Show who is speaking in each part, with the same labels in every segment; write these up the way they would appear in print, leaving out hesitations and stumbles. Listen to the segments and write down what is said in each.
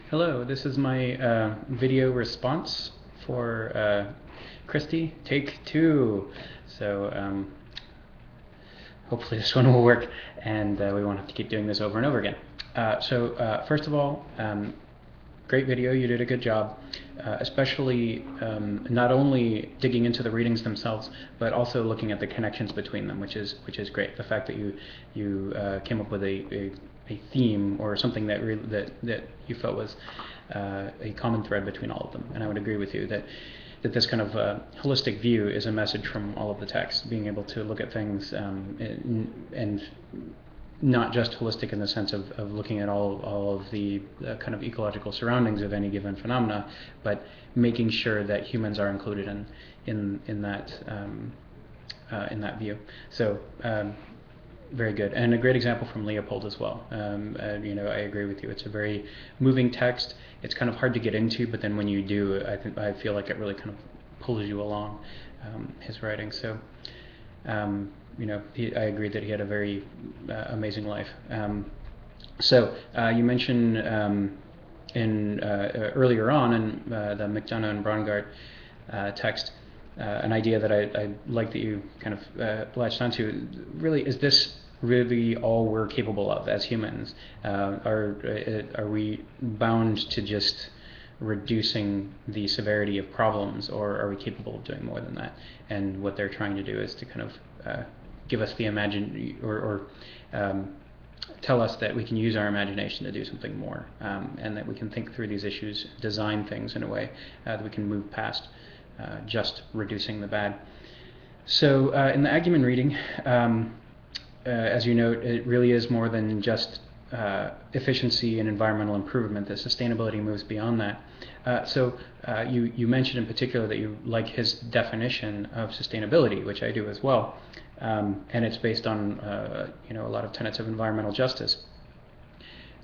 Speaker 1: Hello, this is my video response for Christy, take two. So hopefully this one will work, and we won't have to keep doing this over and over again. First of all, great video, you did a good job, especially not only digging into the readings themselves, but also looking at the connections between them, which is great. The fact that you came up with a theme or something that you felt was a common thread between all of them, and I would agree with you that this kind of holistic view is a message from all of the texts, being able to look at things and not just holistic in the sense of looking at all of the kind of ecological surroundings of any given phenomena, but making sure that humans are included in that view. So very good, and a great example from Leopold as well. I agree with you. It's a very moving text. It's kind of hard to get into, but then when you do, I feel like it really kind of pulls you along, his writing. So. I agree that he had a very amazing life. You mentioned earlier on in the McDonough and Braungart text an idea that I like that you kind of latched onto. Really, is this really all we're capable of as humans? Are we bound to just reducing the severity of problems, or are we capable of doing more than that? And what they're trying to do is to kind of give us the tell us that we can use our imagination to do something more, and that we can think through these issues, design things in a way that we can move past just reducing the bad. So in the Agyeman reading, as you note, it really is more than just efficiency and environmental improvement. The sustainability moves beyond that. You mentioned in particular that you like his definition of sustainability, which I do as well, and it's based on a lot of tenets of environmental justice.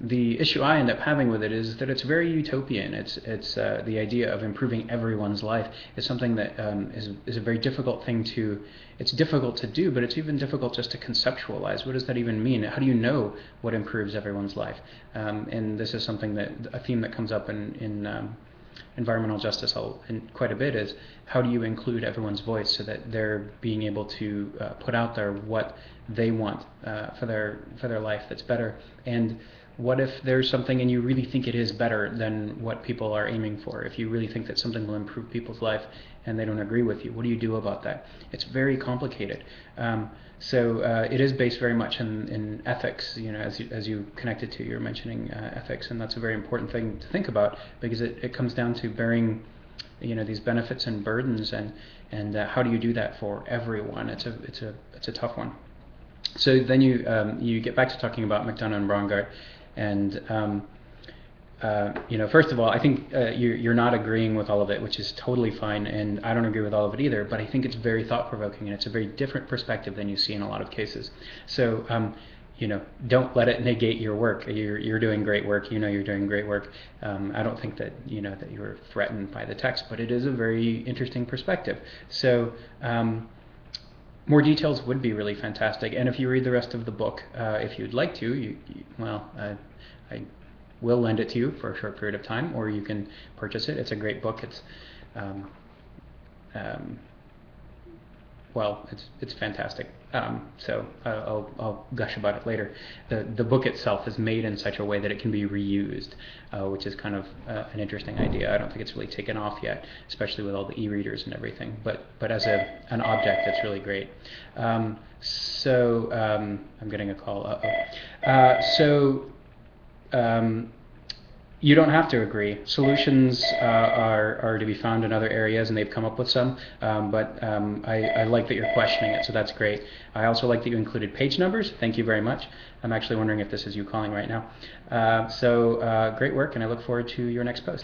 Speaker 1: The issue I end up having with it is that it's very utopian. It's the idea of improving everyone's life is something that is a very difficult thing to. It's difficult to do, but it's even difficult just to conceptualize. What does that even mean? How do you know what improves everyone's life? And this is something a theme that comes up in environmental justice quite a bit, is how do you include everyone's voice so that they're being able to put out there what they want for their life that's better. And what if there's something and you really think it is better than what people are aiming for? If you really think that something will improve people's life and they don't agree with you, what do you do about that? It's very complicated. It is based very much in ethics. As you connected to, you're mentioning ethics, and that's a very important thing to think about, because it comes down to bearing these benefits and burdens, and how do you do that for everyone? It's a tough one. So then you get back to talking about McDonough and Braungart, and first of all, I think you're not agreeing with all of it, which is totally fine, and I don't agree with all of it either, but I think it's very thought-provoking, and it's a very different perspective than you see in a lot of cases. So don't let it negate your work. You're doing great work. You're doing great work. I don't think that that you were threatened by the text, but it is a very interesting perspective. So more details would be really fantastic, and if you read the rest of the book, if you'd like to, I will lend it to you for a short period of time, or you can purchase it. It's a great book. It's it's fantastic. I'll gush about it later. The book itself is made in such a way that it can be reused, which is kind of an interesting idea. I don't think it's really taken off yet, especially with all the e-readers and everything. But as an object, it's really great. I'm getting a call. You don't have to agree. Solutions are to be found in other areas, and they've come up with some, but I like that you're questioning it, so that's great. I also like that you included page numbers. Thank you very much. I'm actually wondering if this is you calling right now. Great work, and I look forward to your next post.